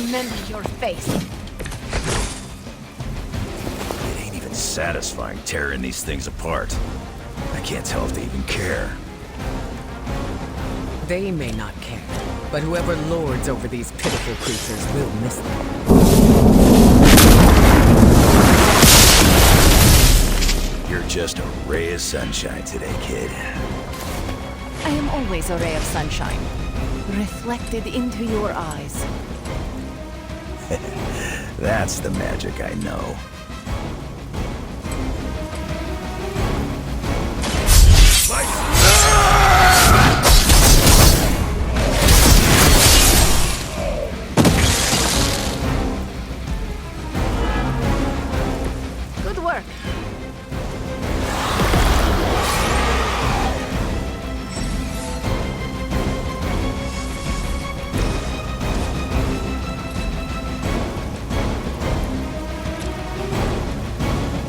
remember your face. It ain't even satisfying tearing these things apart. I can't tell if they even care. They may not care, but whoever lords over these pitiful creatures will miss them. You're just a ray of sunshine today, kid. I am always a ray of sunshine, reflected into your eyes. That's the magic I know. Good work.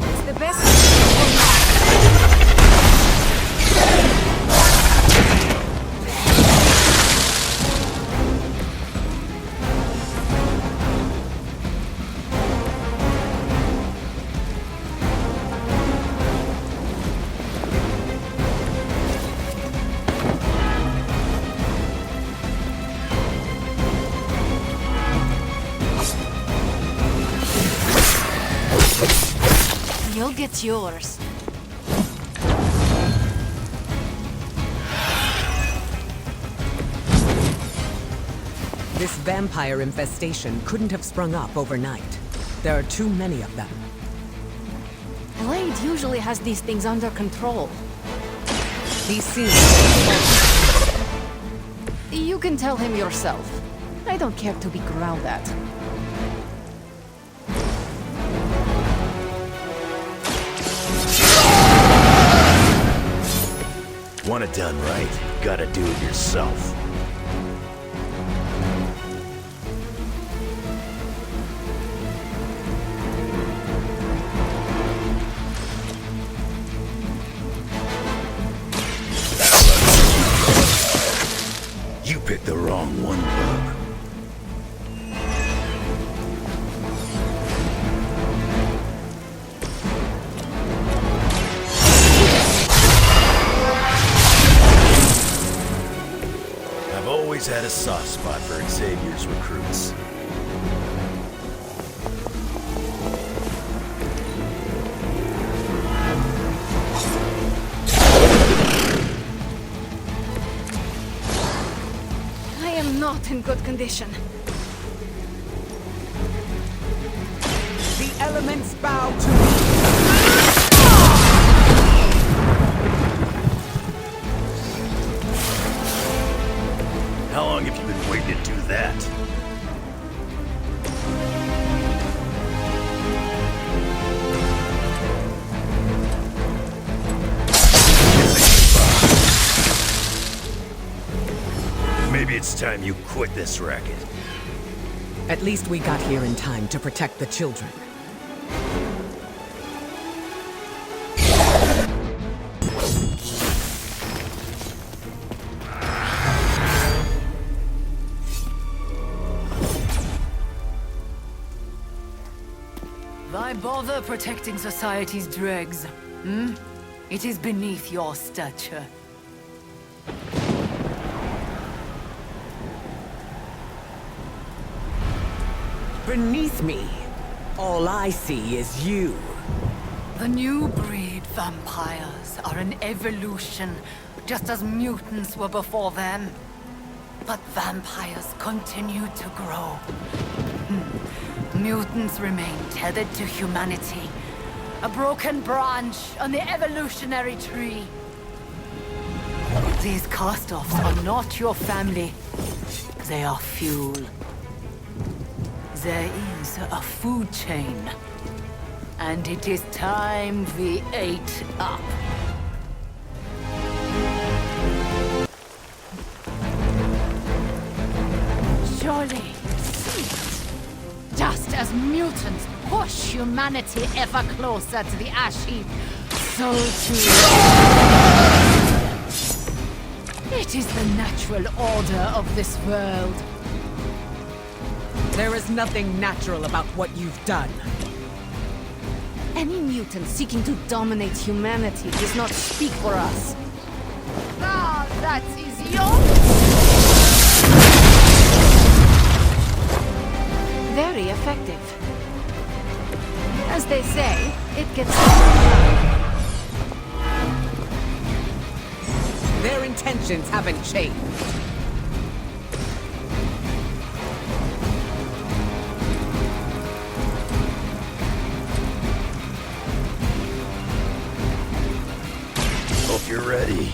It's the best. You'll get yours. This vampire infestation couldn't have sprung up overnight. There are too many of them. Blade usually has these things under control. He seems... You can tell him yourself. I don't care to be growled at. Want it done right, gotta do it yourself. You picked the wrong one, bub. I've always had a soft spot for Xavier's recruits. I am not in good condition. The elements bow to me! How long have you been waiting to do that? Maybe it's time you quit this racket. At least we got here in time to protect the children. Why bother protecting society's dregs? Hmm? It is beneath your stature. Beneath me, all I see is you. The new breed vampires are an evolution, just as mutants were before them. But vampires continue to grow. Mutants remain tethered to humanity, a broken branch on the evolutionary tree. These cast-offs are not your family. They are fuel. There is a food chain, and it is time we ate up. Surely, just as mutants push humanity ever closer to the ash heap, so too... It is the natural order of this world. There is nothing natural about what you've done. Any mutant seeking to dominate humanity does not speak for us. Ah, that is your... Very effective. As they say, it gets... Their intentions haven't changed. Hope you're ready.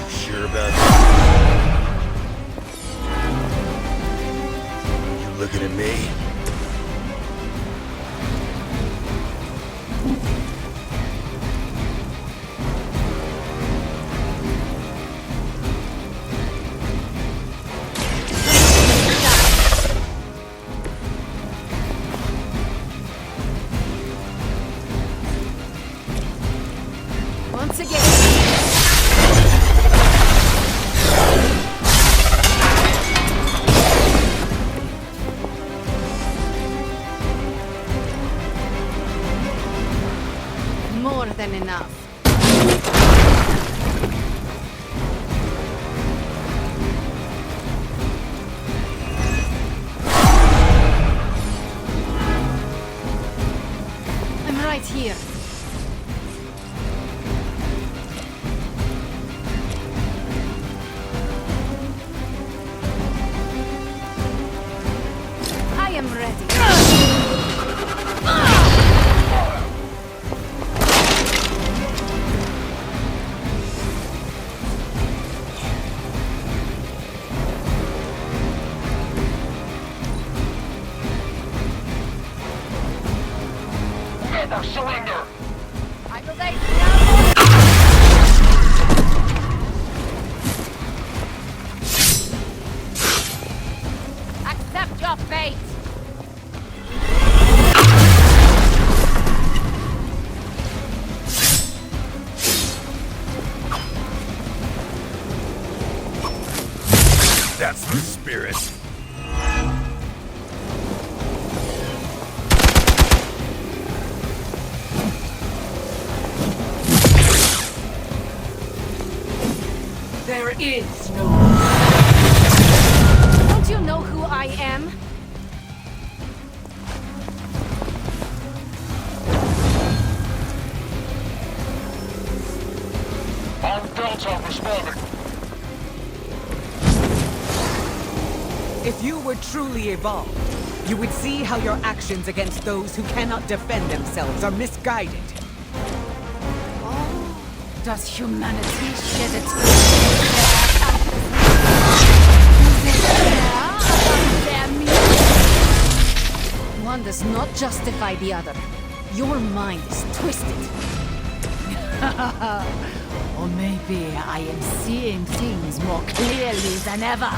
Sure about that? You looking at me? Once again. More than enough. I'm right here. I am ready. Never surrender! I will say no. Accept your fate. That's the spirit. There is no... Don't you know who I am? On Delta responding. If you were truly evolved, you would see how your actions against those who cannot defend themselves are misguided. Oh, does humanity shed its one does not justify the other. Your mind is twisted. Or maybe I am seeing things more clearly than ever.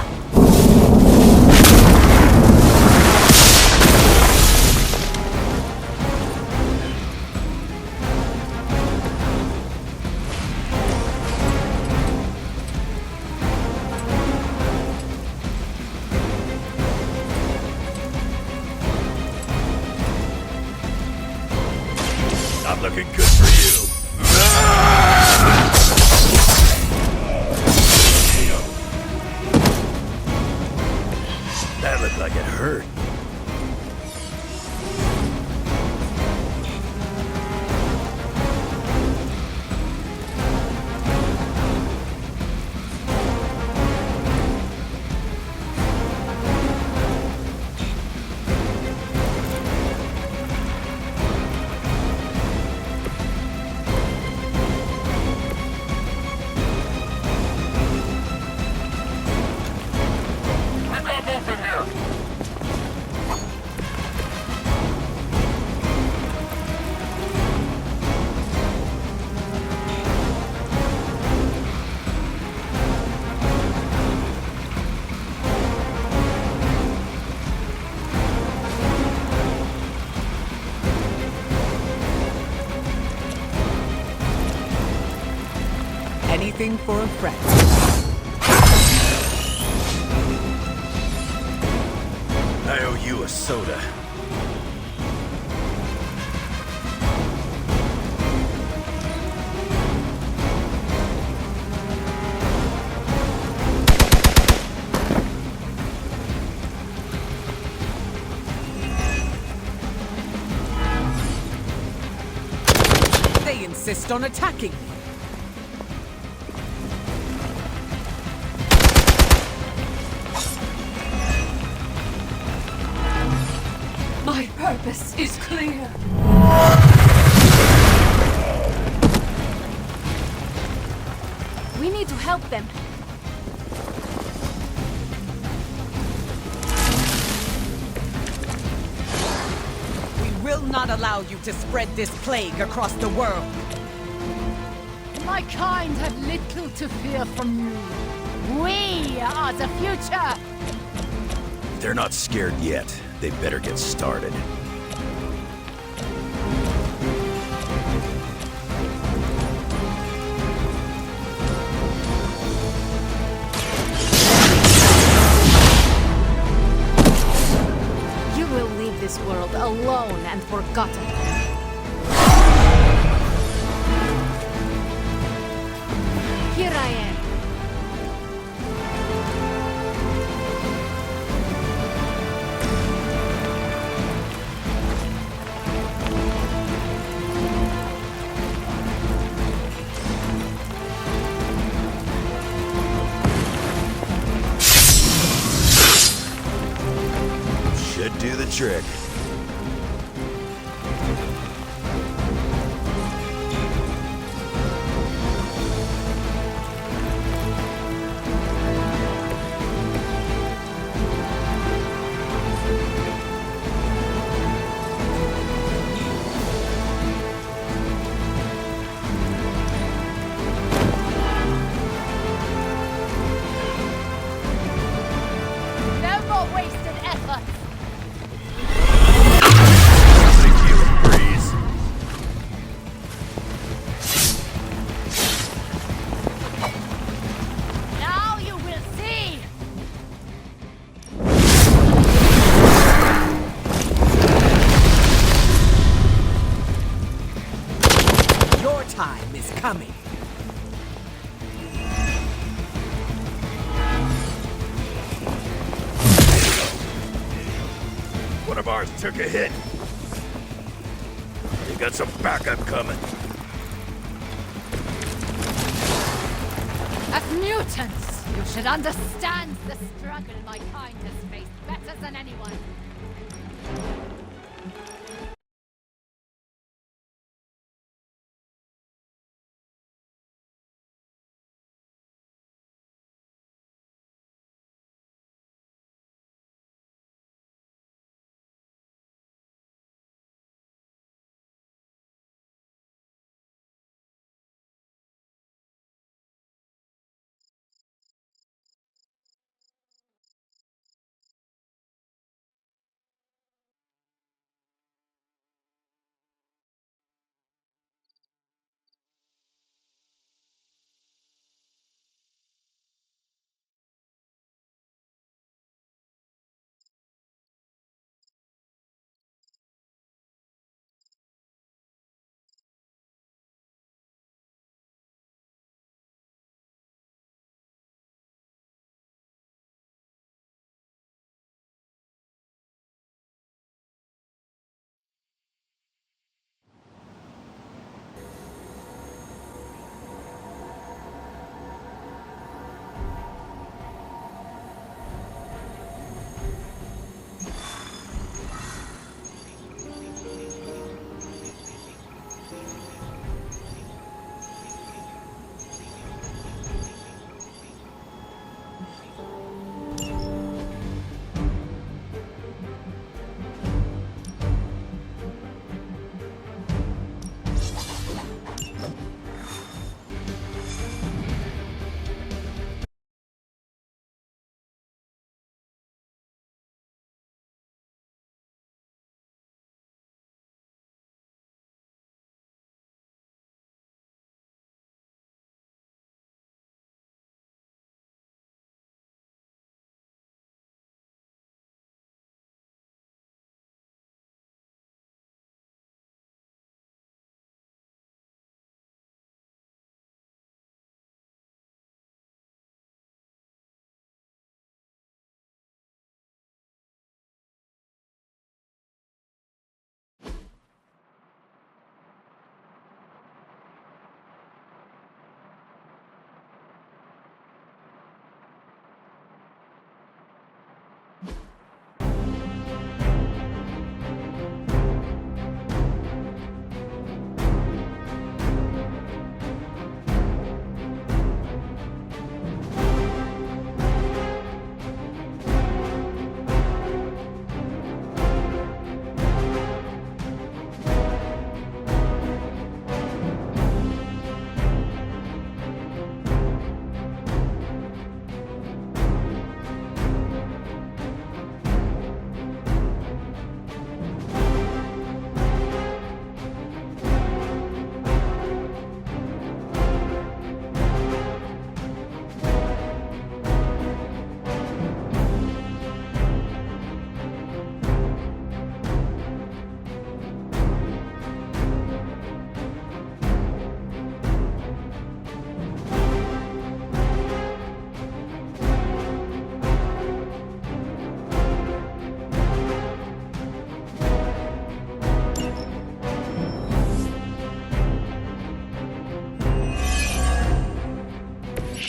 Not looking good for you. That looked like it hurt. Anything for a friend. owe you a soda. They insist on attacking me. My purpose is clear. We need to help them. We will not allow you to spread this plague across the world. My kind have little to fear from you. We are the future! They're not scared yet. They better get started. You will leave this world alone and forgotten. Here I am. Should do the trick. No more wasted effort! Thank you, Breeze. Now you will see! Your time is coming. One of ours took a hit. You got some backup coming. As mutants, you should understand the struggle my kind has faced better than anyone.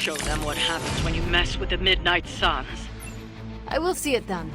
show them what happens when you mess with the Midnight Suns. I will see it done.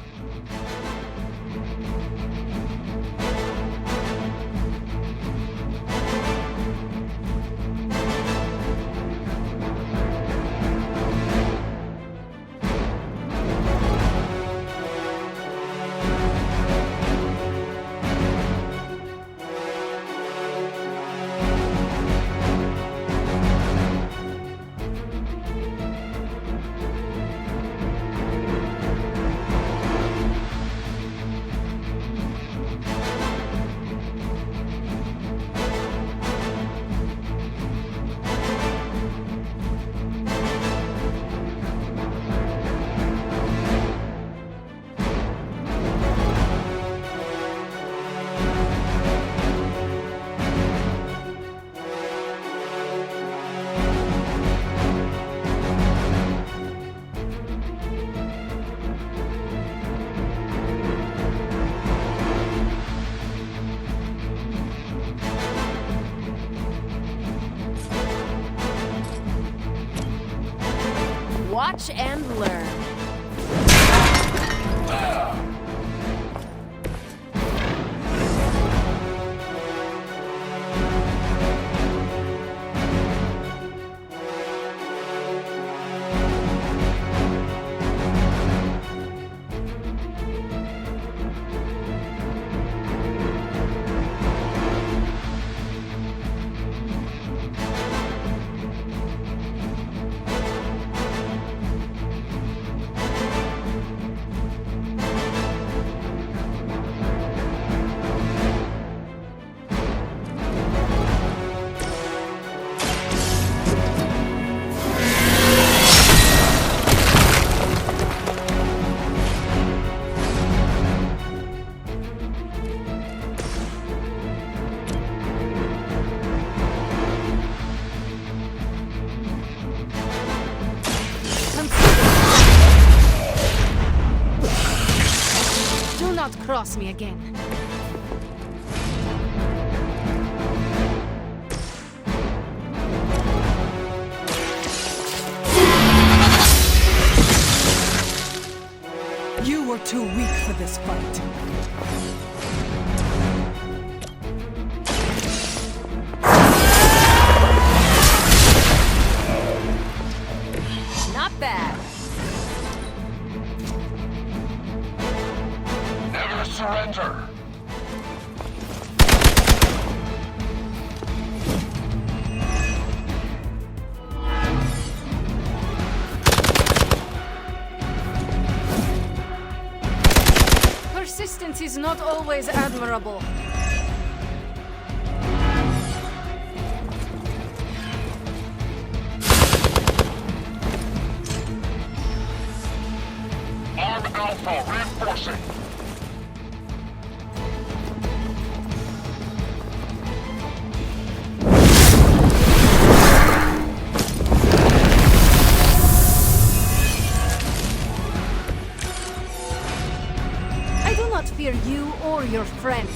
Watch and learn. Do not cross me again. You were too weak for this fight. Not bad. Never surrender. Persistence is not always admirable. Arm Alpha reinforcing. I do not fear you or your friends.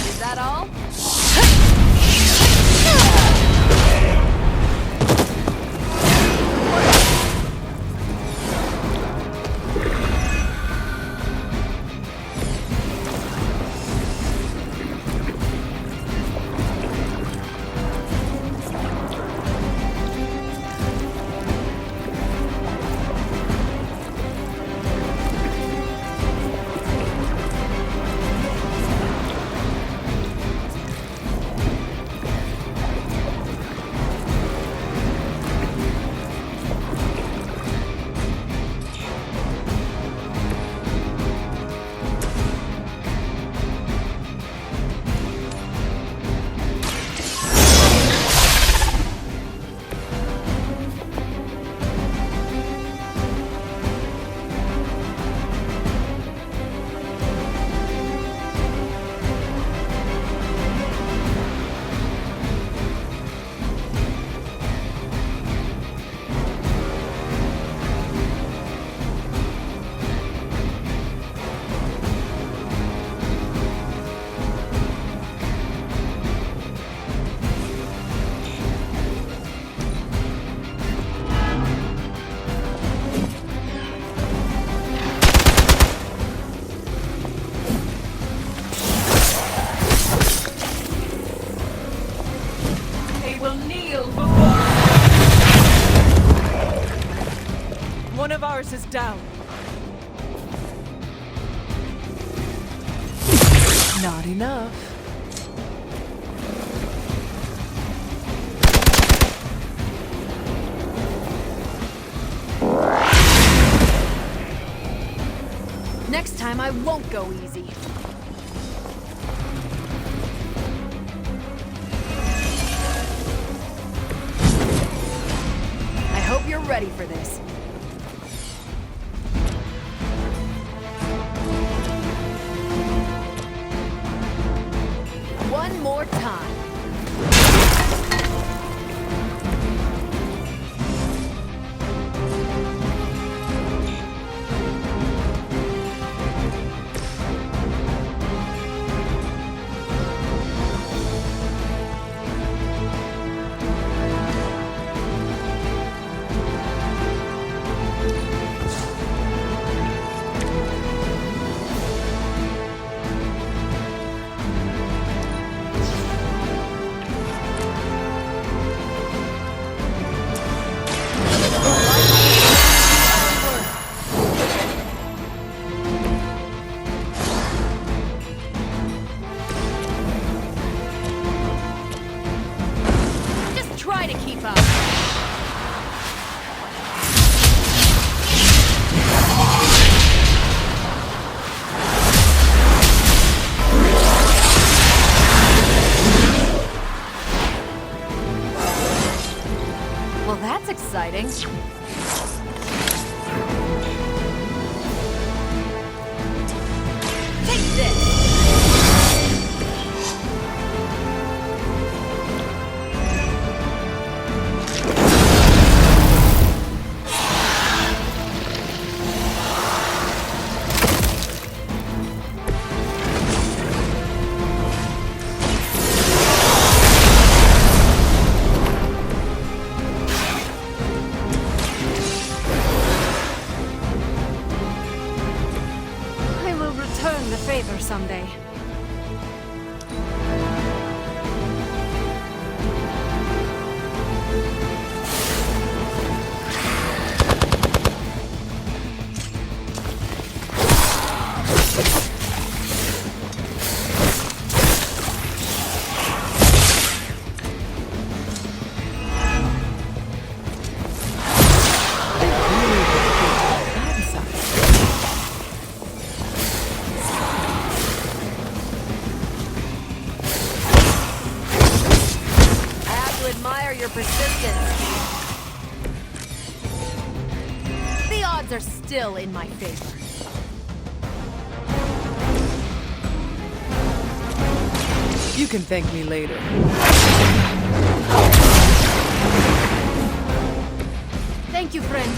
Is that all? universe is down. Not enough. Next time I won't go easy. I hope you're ready for this. One more time. Try to keep up. Well, that's exciting. Take this! Return the favor someday. Admire your persistence. The odds are still in my favor. You can thank me later. Thank you, friend.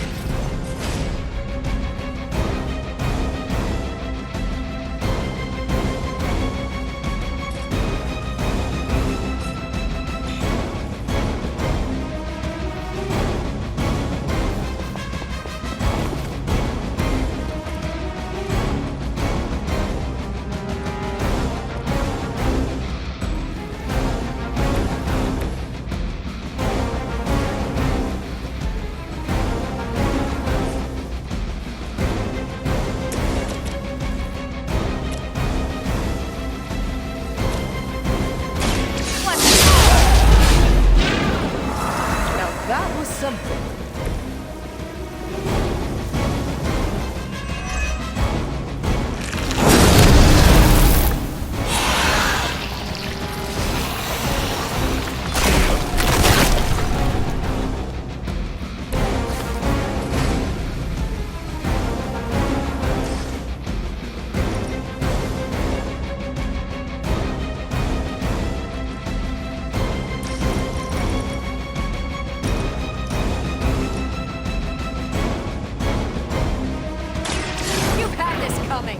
That was something. Coming.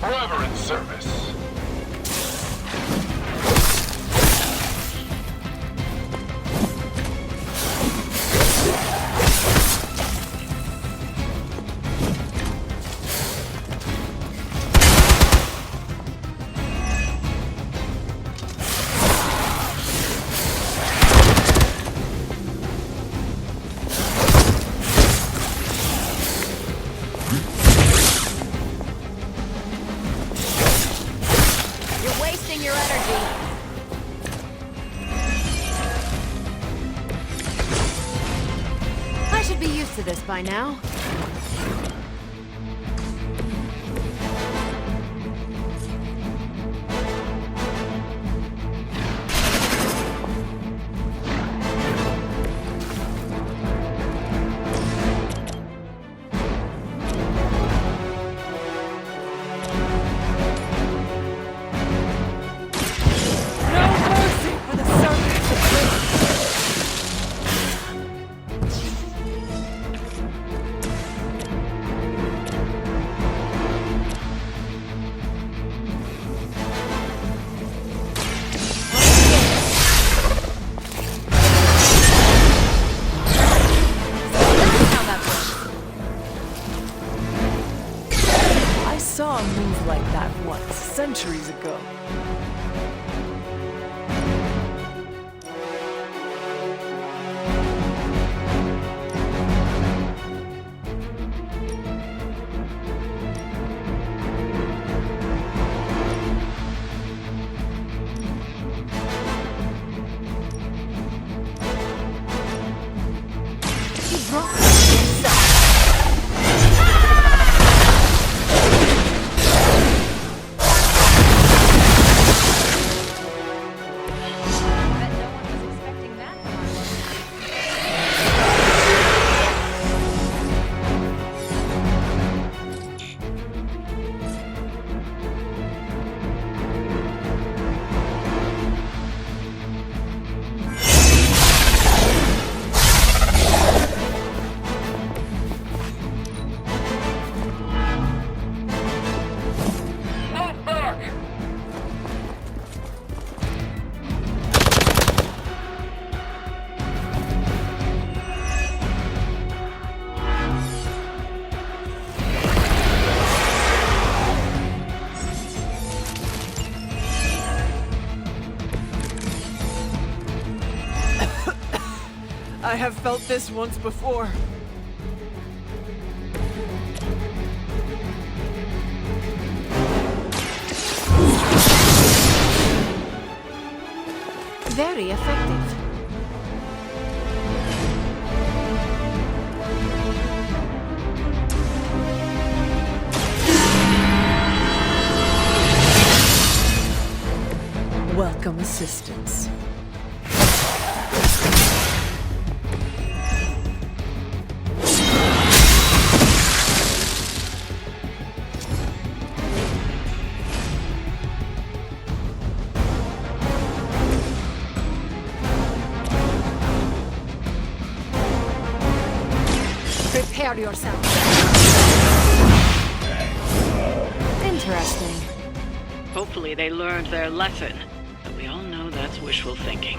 Forever in service. wasting your energy. I should be used to this by now. I saw a move like that once, centuries ago. You brought yourself. Bet no one was expecting that from our Move back! I have felt this once before. Very effective. Welcome assistance. Prepare yourself. Interesting. Hopefully they learned their lesson, but we all know that's wishful thinking.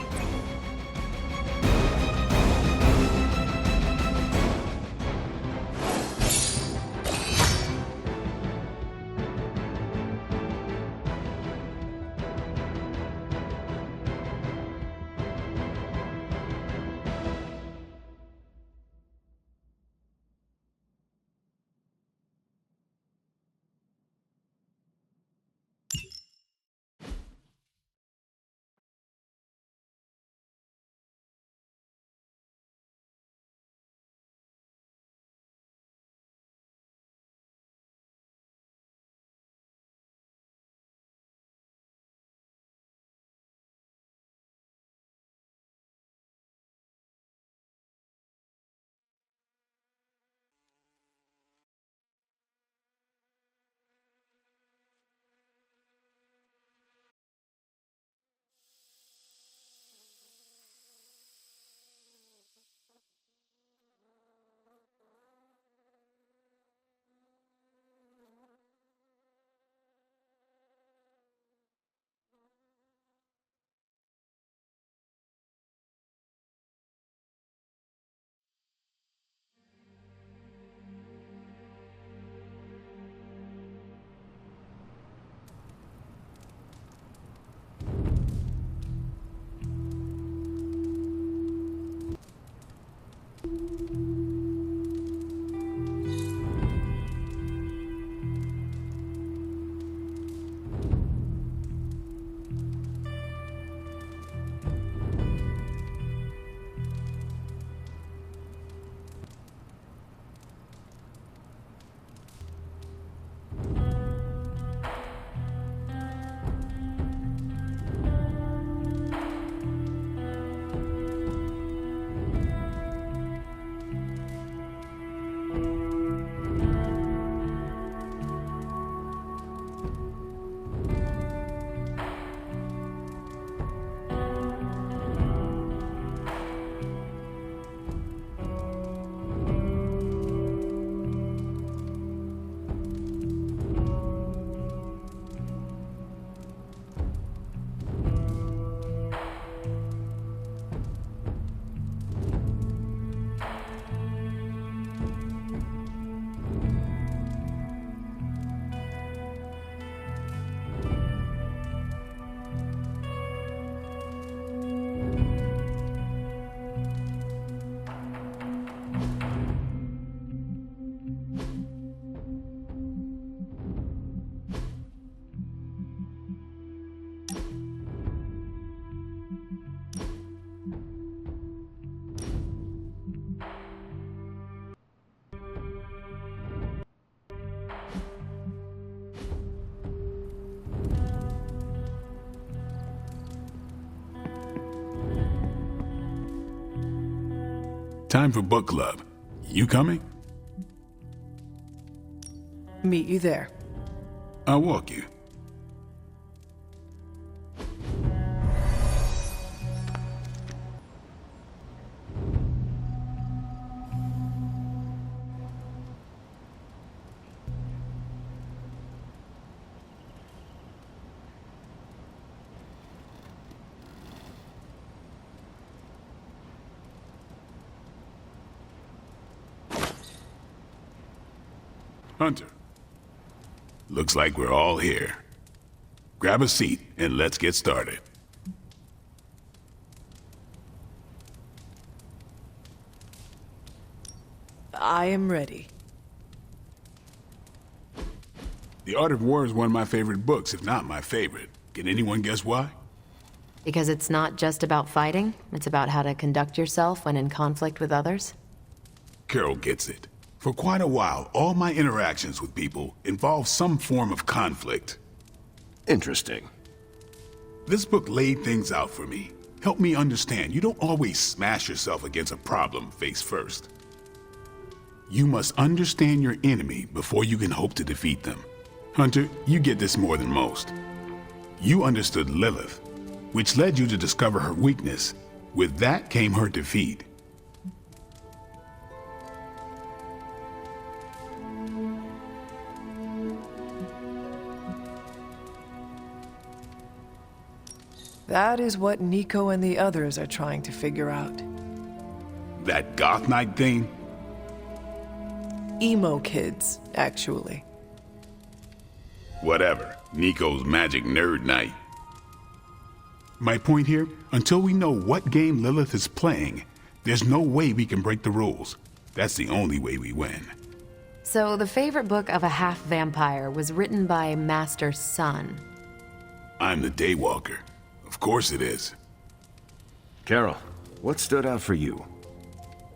Time for book club. You coming? Meet you there. I'll walk you. Hunter. Looks like we're all here. Grab a seat and let's get started. I am ready. The Art of War is one of my favorite books, if not my favorite. Can anyone guess why? Because it's not just about fighting, it's about how to conduct yourself when in conflict with others? Carol gets it. For quite a while, all my interactions with people involve some form of conflict. Interesting. This book laid things out for me. Helped me understand you don't always smash yourself against a problem face first. You must understand your enemy before you can hope to defeat them. Hunter, you get this more than most. You understood Lilith, which led you to discover her weakness. With that came her defeat. That is what Nico and the others are trying to figure out. That goth knight thing? Emo kids, actually. Whatever. Nico's magic nerd knight. My point here, until we know what game Lilith is playing, there's no way we can break the rules. That's the only way we win. So the favorite book of a half-vampire was written by Master Sun. I'm the Daywalker. Of course it is. Carol, what stood out for you?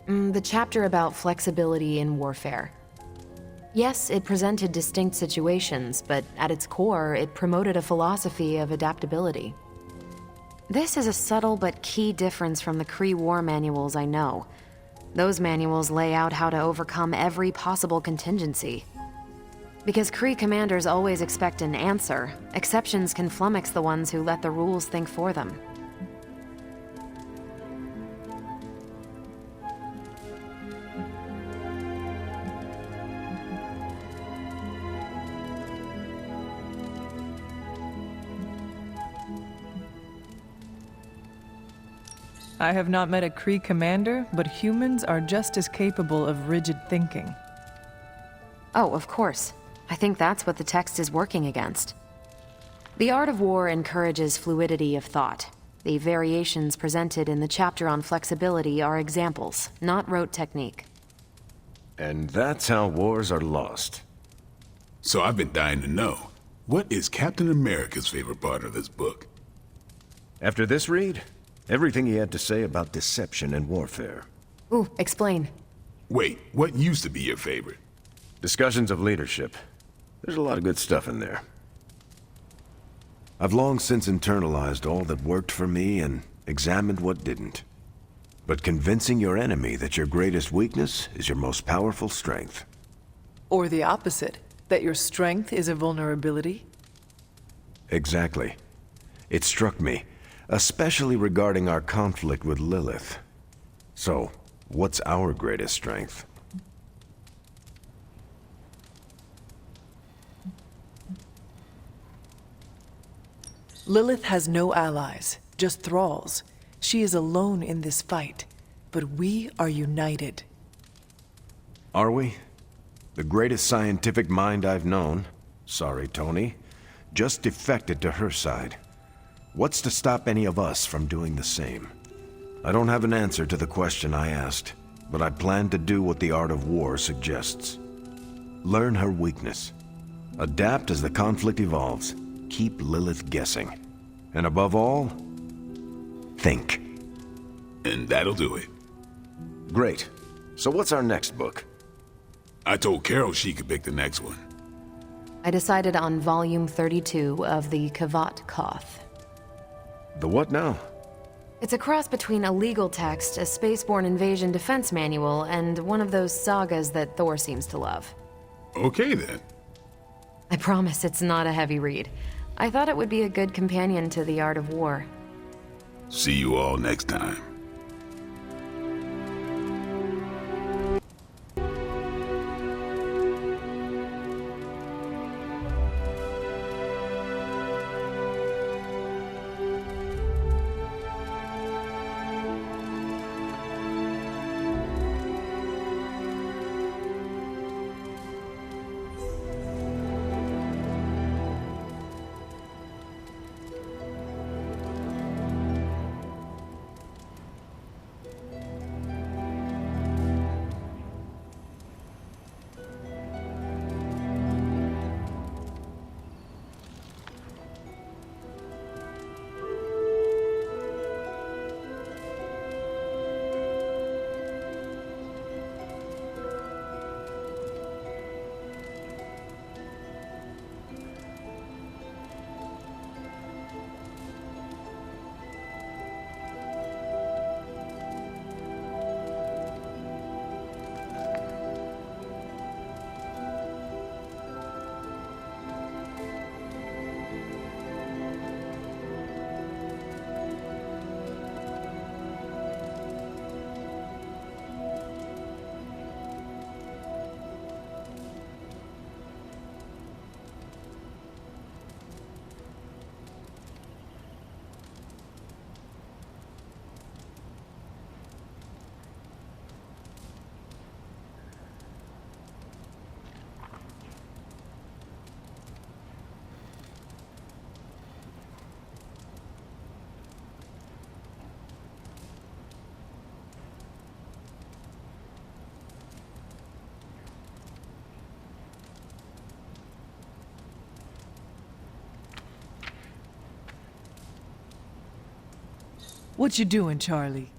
The chapter about flexibility in warfare. Yes, it presented distinct situations, but at its core, it promoted a philosophy of adaptability. This is a subtle but key difference from the Kree war manuals I know. Those manuals lay out how to overcome every possible contingency. Because Kree commanders always expect an answer, exceptions can flummox the ones who let the rules think for them. I have not met a Kree commander, but humans are just as capable of rigid thinking. Oh, of course. I think that's what the text is working against. The Art of War encourages fluidity of thought. The variations presented in the chapter on flexibility are examples, not rote technique. And that's how wars are lost. So I've been dying to know, what is Captain America's favorite part of this book? After this read, everything he had to say about deception and warfare. Ooh, explain. Wait, what used to be your favorite? Discussions of leadership. There's a lot of good stuff in there. I've long since internalized all that worked for me and examined what didn't. But convincing your enemy that your greatest weakness is your most powerful strength. Or the opposite, that your strength is a vulnerability? Exactly. It struck me, especially regarding our conflict with Lilith. So, what's our greatest strength? Lilith has no allies, just thralls. She is alone in this fight, but we are united. Are we? The greatest scientific mind I've known, sorry Tony, just defected to her side. What's to stop any of us from doing the same? I don't have an answer to the question I asked, but I plan to do what the Art of War suggests. Learn her weakness. Adapt as the conflict evolves. Keep Lilith guessing. And above all, think. And that'll do it. Great. So what's our next book? I told Carol she could pick the next one. I decided on volume 32 of the Kavat Koth. The what now? It's a cross between a legal text, a spaceborne invasion defense manual, and one of those sagas that Thor seems to love. Okay, then. I promise it's not a heavy read. I thought it would be a good companion to The Art of War. See you all next time. What you doing, Charlie?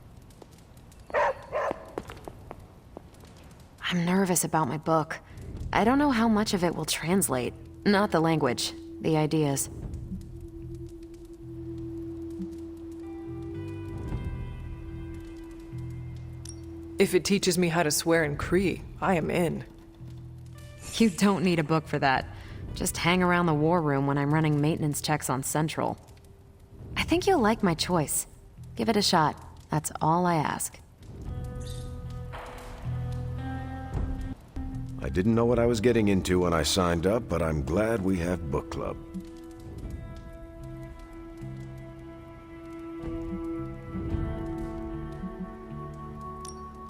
I'm nervous about my book. I don't know how much of it will translate. Not the language, the ideas. If it teaches me how to swear in Kree, I am in. You don't need a book for that. Just hang around the war room when I'm running maintenance checks on Central. I think you'll like my choice. Give it a shot. That's all I ask. I didn't know what I was getting into when I signed up, but I'm glad we have book club.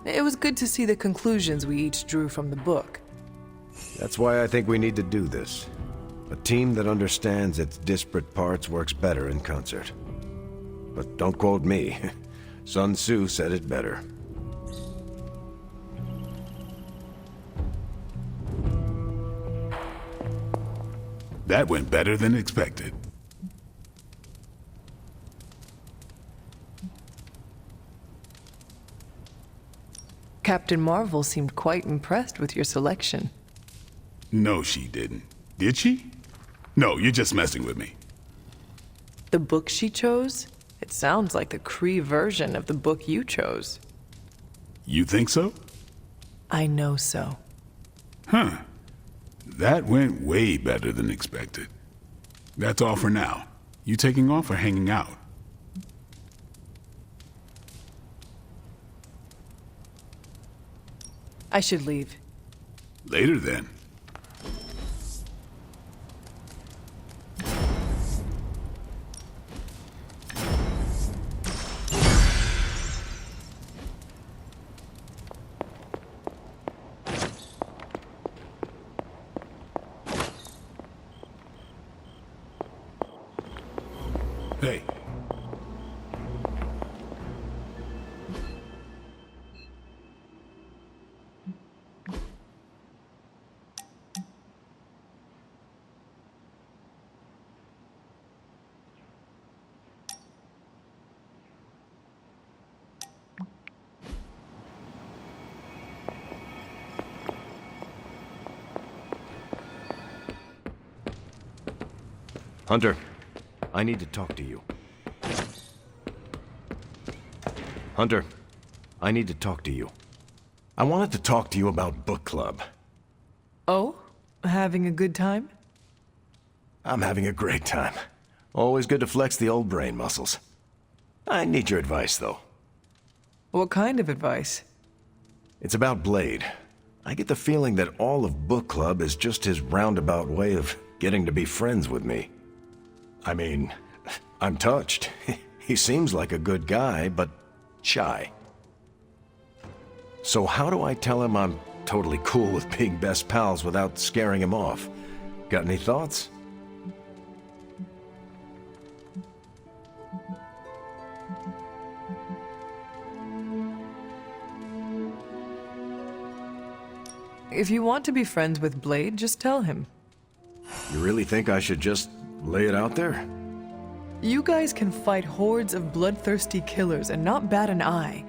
It was good to see the conclusions we each drew from the book. That's why I think we need to do this. A team that understands its disparate parts works better in concert. But don't quote me. Sun Tzu said it better. That went better than expected. Captain Marvel seemed quite impressed with your selection. No, she didn't. Did she? No, you're just messing with me. The book she chose? It sounds like the Kree version of the book you chose. You think so? I know so. Huh. That went way better than expected. That's all for now. You taking off or hanging out? I should leave. Later then. Hey. Hunter, I need to talk to you. Hunter, I need to talk to you. I wanted to talk to you about book club. Oh? Having a good time? I'm having a great time. Always good to flex the old brain muscles. I need your advice, though. What kind of advice? It's about Blade. I get the feeling that all of book club is just his roundabout way of getting to be friends with me. I mean, I'm touched. He seems like a good guy, but shy. So how do I tell him I'm totally cool with being best pals without scaring him off? Got any thoughts? If you want to be friends with Blade, just tell him. You really think I should just lay it out there? You guys can fight hordes of bloodthirsty killers and not bat an eye.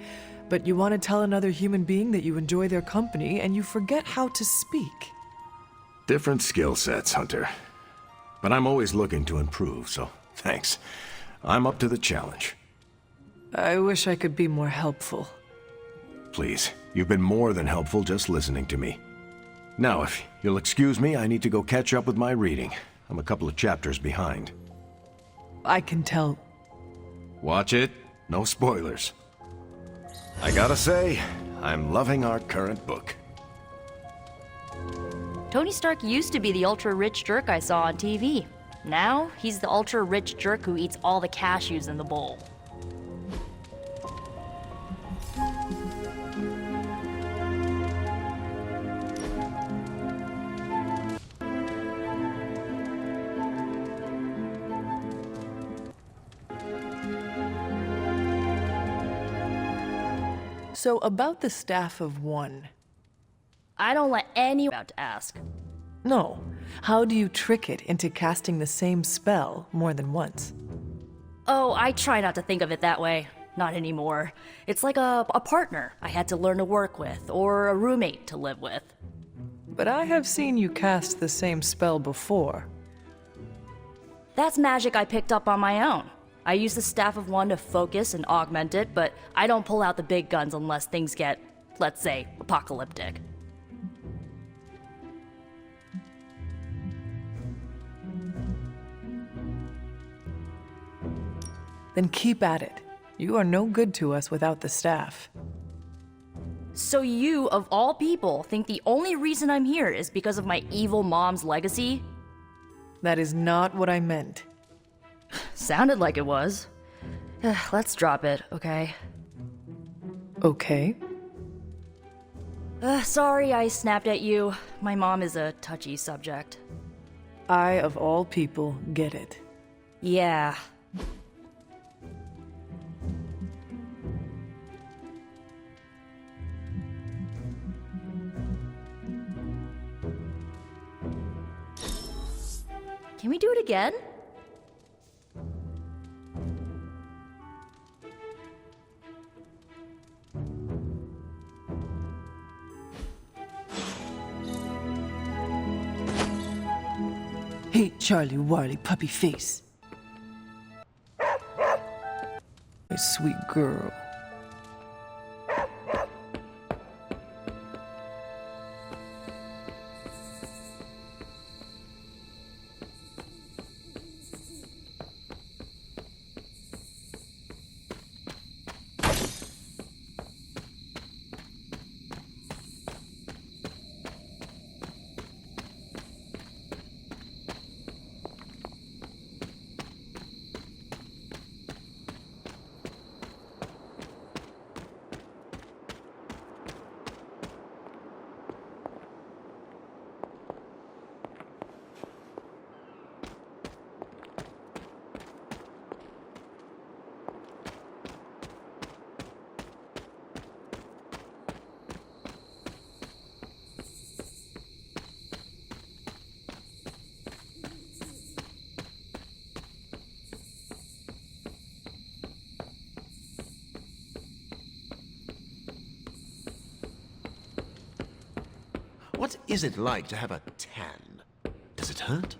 But you want to tell another human being that you enjoy their company and you forget how to speak. Different skill sets, Hunter. But I'm always looking to improve, so thanks. I'm up to the challenge. I wish I could be more helpful. Please, you've been more than helpful just listening to me. Now, if you'll excuse me, I need to go catch up with my reading. I'm a couple of chapters behind. I can tell. Watch it. No spoilers. I gotta say, I'm loving our current book. Tony Stark used to be the ultra-rich jerk I saw on TV. Now, he's the ultra-rich jerk who eats all the cashews in the bowl. So about the Staff of One. I don't let anyone out to ask. No. How do you trick it into casting the same spell more than once? Oh, I try not to think of it that way. Not anymore. It's like a partner I had to learn to work with, or a roommate to live with. But I have seen you cast the same spell before. That's magic I picked up on my own. I use the Staff of One to focus and augment it, but I don't pull out the big guns unless things get, let's say, apocalyptic. Then keep at it. You are no good to us without the staff. So you, of all people, think the only reason I'm here is because of my evil mom's legacy? That is not what I meant. Sounded like it was. Let's drop it, okay? Okay. Sorry I snapped at you. My mom is a touchy subject. I, of all people, get it. Yeah. Can we do it again? Hey, Charlie Warley puppy face. A sweet girl. What is it like to have a tan? Does it hurt?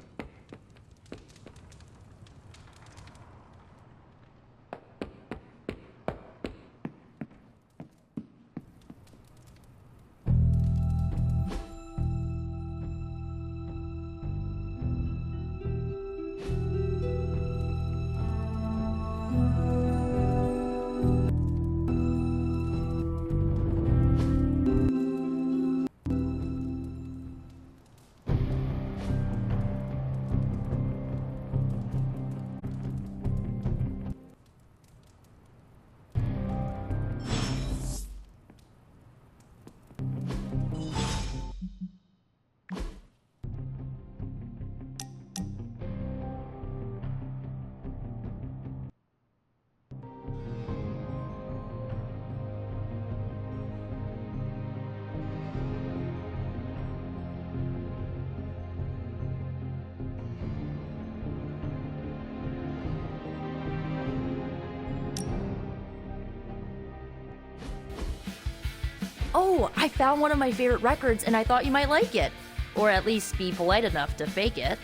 too! I found one of my favorite records and I thought you might like it. Or at least be polite enough to fake it.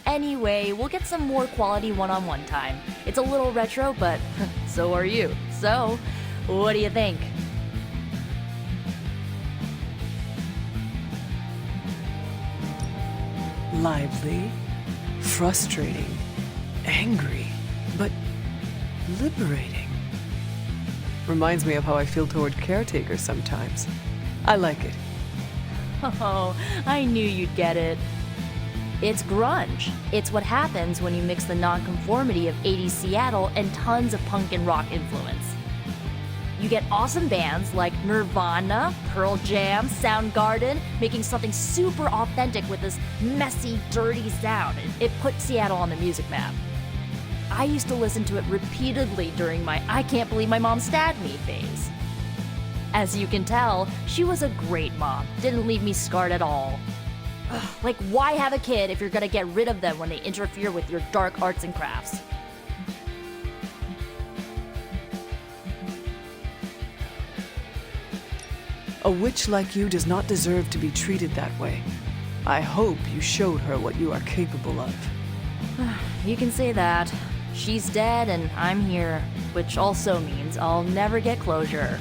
Anyway, we'll get some more quality one-on-one time. It's a little retro, but so are you. So, what do you think? Lively, frustrating, angry, but liberating. Reminds me of how I feel toward caretakers sometimes. I like it. Oh, I knew you'd get it. It's grunge. It's what happens when you mix the nonconformity of 80s Seattle and tons of punk and rock influence. You get awesome bands like Nirvana, Pearl Jam, Soundgarden, making something super authentic with this messy, dirty sound. It put Seattle on the music map. I used to listen to it repeatedly during my I can't believe my mom stabbed me phase. As you can tell, she was a great mom. Didn't leave me scarred at all. Ugh, like, why have a kid if you're gonna get rid of them when they interfere with your dark arts and crafts? A witch like you does not deserve to be treated that way. I hope you showed her what you are capable of. You can say that. She's dead and I'm here, which also means I'll never get closure.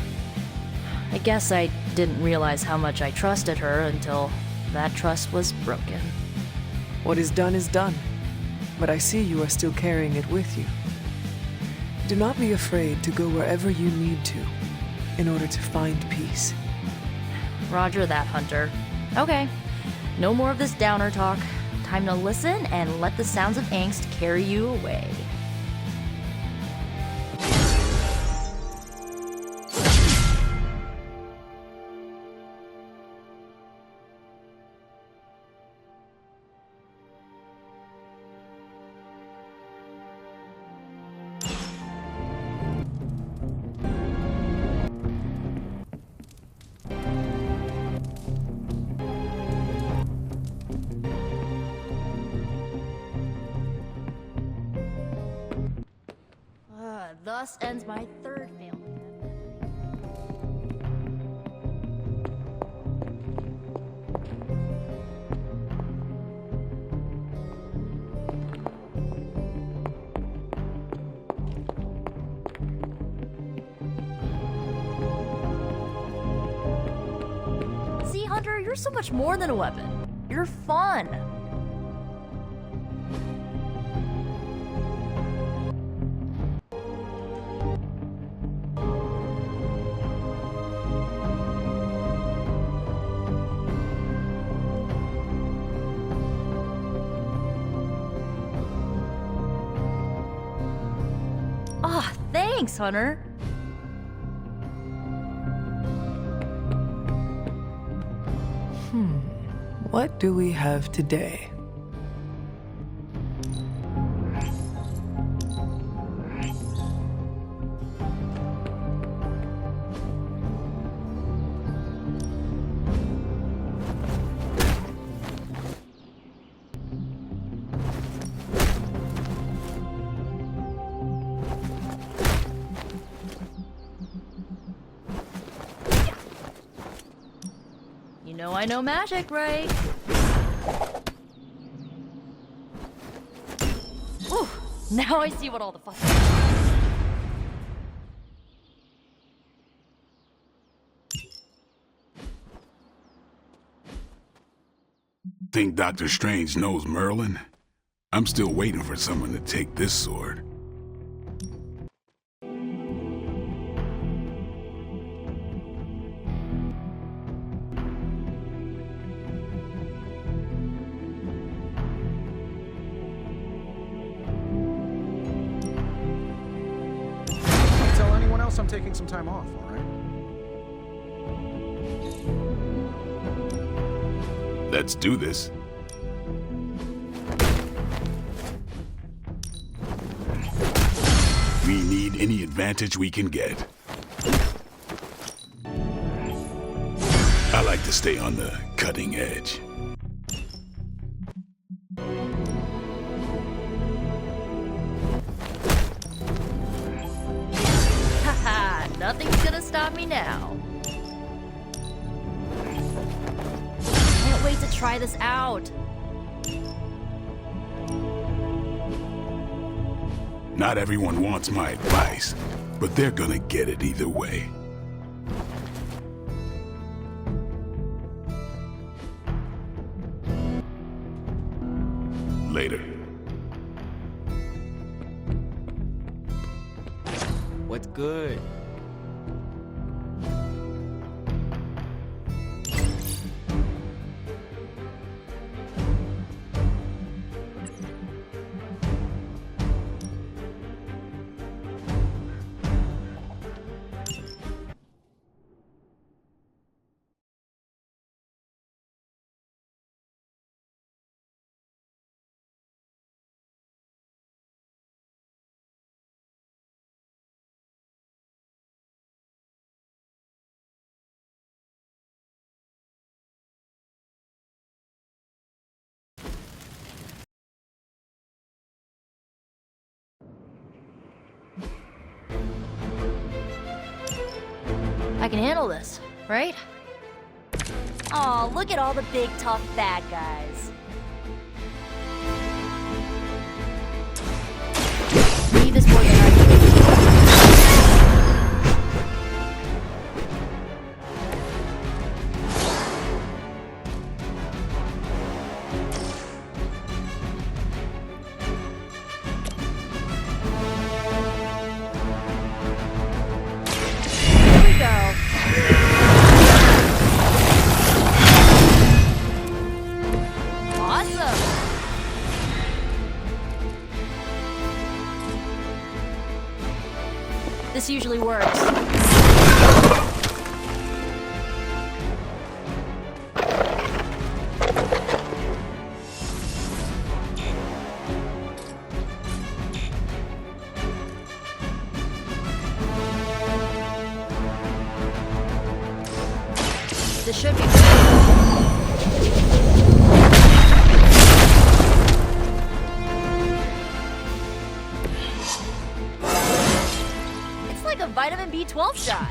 I guess I didn't realize how much I trusted her until that trust was broken. What is done, but I see you are still carrying it with you. Do not be afraid to go wherever you need to in order to find peace. Roger that, Hunter. Okay, no more of this downer talk. Time to listen and let the sounds of angst carry you away. Thus ends my third failed attempt. See, Hunter, you're so much more than a weapon. You're fun. Ah, thanks, Hunter. What do we have today? You know I know magic, right? Ooh, now I see what all the fuss is. Think Dr. Strange knows Merlin? I'm still waiting for someone to take this sword. Tell anyone else I'm taking some time off, all right? Let's do this. We need any advantage we can get. I like to stay on the cutting edge. Haha, nothing's gonna stop me now. try this out. Not everyone wants my advice, but they're gonna get it either way. Later. What's good? I can handle this, right? Aw, look at all the big, tough bad guys. Leave is more than I can. Here we go. Awesome! This usually works. This should be It's like a vitamin B12 shot.